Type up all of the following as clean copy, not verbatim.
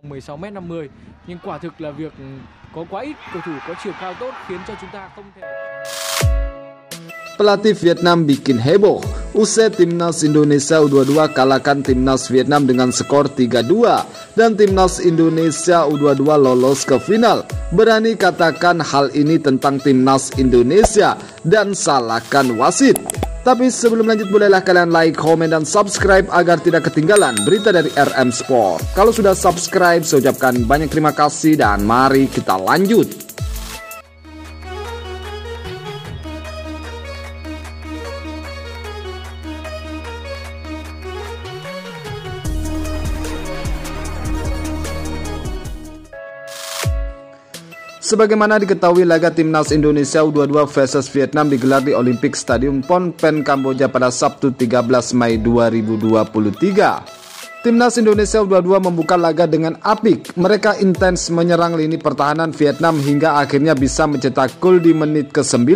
16m50, nhưng quả thực là việc có quá ít cầu thủ có chiều cao tốt khiến cho chúng ta không thể. Pelatih Vietnam bikin heboh usai Timnas Indonesia U22 kalahkan Timnas Vietnam dengan skor 3-2 dan Timnas Indonesia U22 lolos ke final. Berani katakan hal ini tentang Timnas Indonesia dan salahkan wasit. Tapi sebelum lanjut, bolehlah kalian like, komen, dan subscribe agar tidak ketinggalan berita dari RM Sport. Kalau sudah subscribe, saya ucapkan banyak terima kasih dan mari kita lanjut. Sebagaimana diketahui, laga Timnas Indonesia U22 versus Vietnam digelar di Olympic Stadium Phnom Penh, Kamboja pada Sabtu 13 Mei 2023. Timnas Indonesia U22 membuka laga dengan apik. Mereka intens menyerang lini pertahanan Vietnam hingga akhirnya bisa mencetak gol di menit ke-9.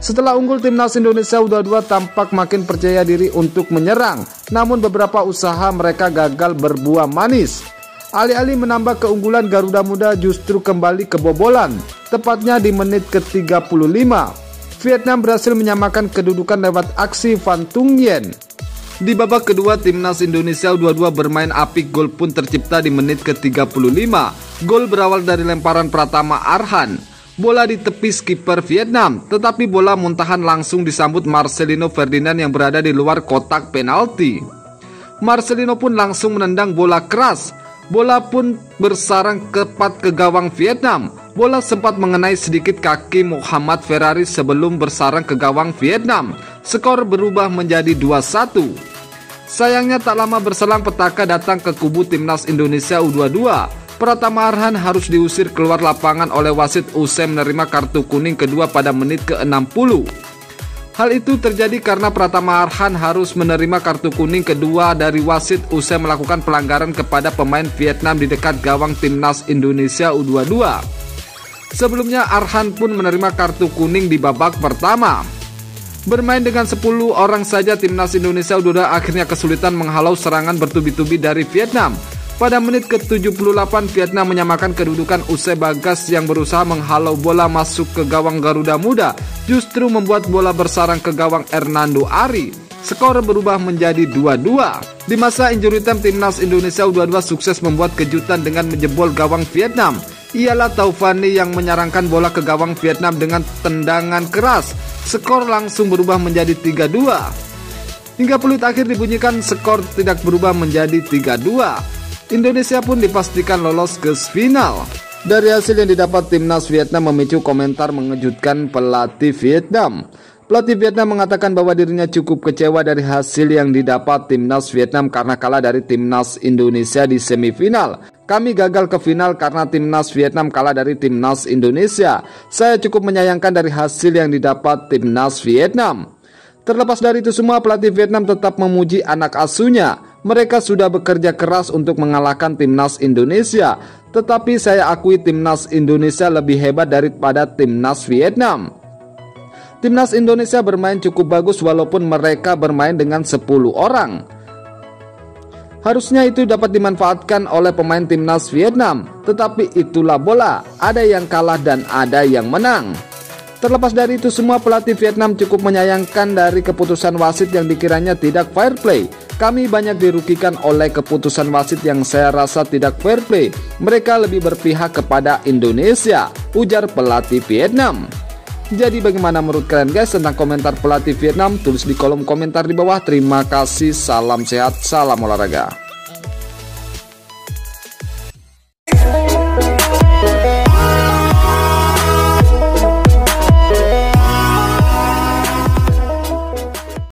Setelah unggul, Timnas Indonesia U22 tampak makin percaya diri untuk menyerang. Namun beberapa usaha mereka gagal berbuah manis. Alih-alih menambah keunggulan, Garuda Muda justru kembali kebobolan. Tepatnya di menit ke-35, Vietnam berhasil menyamakan kedudukan lewat aksi Van Tung Yen. Di babak kedua, Timnas Indonesia U22 bermain apik. Gol pun tercipta di menit ke-35. Gol berawal dari lemparan Pratama Arhan. Bola ditepis kiper Vietnam, tetapi bola muntahan langsung disambut Marcelino Ferdinand yang berada di luar kotak penalti. Marcelino pun langsung menendang bola keras. Bola pun bersarang tepat ke gawang Vietnam. Bola sempat mengenai sedikit kaki Muhammad Ferrari sebelum bersarang ke gawang Vietnam. Skor berubah menjadi 2-1. Sayangnya tak lama berselang petaka datang ke kubu Timnas Indonesia U22. Pratama Arhan harus diusir keluar lapangan oleh wasit usai menerima kartu kuning kedua pada menit ke-60. Hal itu terjadi karena Pratama Arhan harus menerima kartu kuning kedua dari wasit usai melakukan pelanggaran kepada pemain Vietnam di dekat gawang Timnas Indonesia U22. Sebelumnya Arhan pun menerima kartu kuning di babak pertama. Bermain dengan 10 orang saja, Timnas Indonesia U22 akhirnya kesulitan menghalau serangan bertubi-tubi dari Vietnam. Pada menit ke-78, Vietnam menyamakan kedudukan usai Bagas yang berusaha menghalau bola masuk ke gawang Garuda Muda justru membuat bola bersarang ke gawang Hernando Ari. Skor berubah menjadi 2-2. Di masa injury time, Timnas Indonesia U22 sukses membuat kejutan dengan menjebol gawang Vietnam. Ialah Taufani yang menyarangkan bola ke gawang Vietnam dengan tendangan keras. Skor langsung berubah menjadi 3-2. Hingga peluit akhir dibunyikan, skor tidak berubah menjadi 3-2. Indonesia pun dipastikan lolos ke final. Dari hasil yang didapat, Timnas Vietnam memicu komentar mengejutkan pelatih Vietnam. Pelatih Vietnam mengatakan bahwa dirinya cukup kecewa dari hasil yang didapat Timnas Vietnam karena kalah dari Timnas Indonesia di semifinal. Kami gagal ke final karena Timnas Vietnam kalah dari Timnas Indonesia. Saya cukup menyayangkan dari hasil yang didapat Timnas Vietnam. Terlepas dari itu semua, pelatih Vietnam tetap memuji anak asuhnya. Mereka sudah bekerja keras untuk mengalahkan Timnas Indonesia. Tetapi saya akui Timnas Indonesia lebih hebat daripada Timnas Vietnam. Timnas Indonesia bermain cukup bagus walaupun mereka bermain dengan 10 orang. Harusnya itu dapat dimanfaatkan oleh pemain Timnas Vietnam. Tetapi itulah bola, ada yang kalah dan ada yang menang. Terlepas dari itu semua, pelatih Vietnam cukup menyayangkan dari keputusan wasit yang dikiranya tidak fair play. Kami banyak dirugikan oleh keputusan wasit yang saya rasa tidak fair play. Mereka lebih berpihak kepada Indonesia, ujar pelatih Vietnam. Jadi bagaimana menurut kalian guys tentang komentar pelatih Vietnam? Tulis di kolom komentar di bawah. Terima kasih, salam sehat, salam olahraga.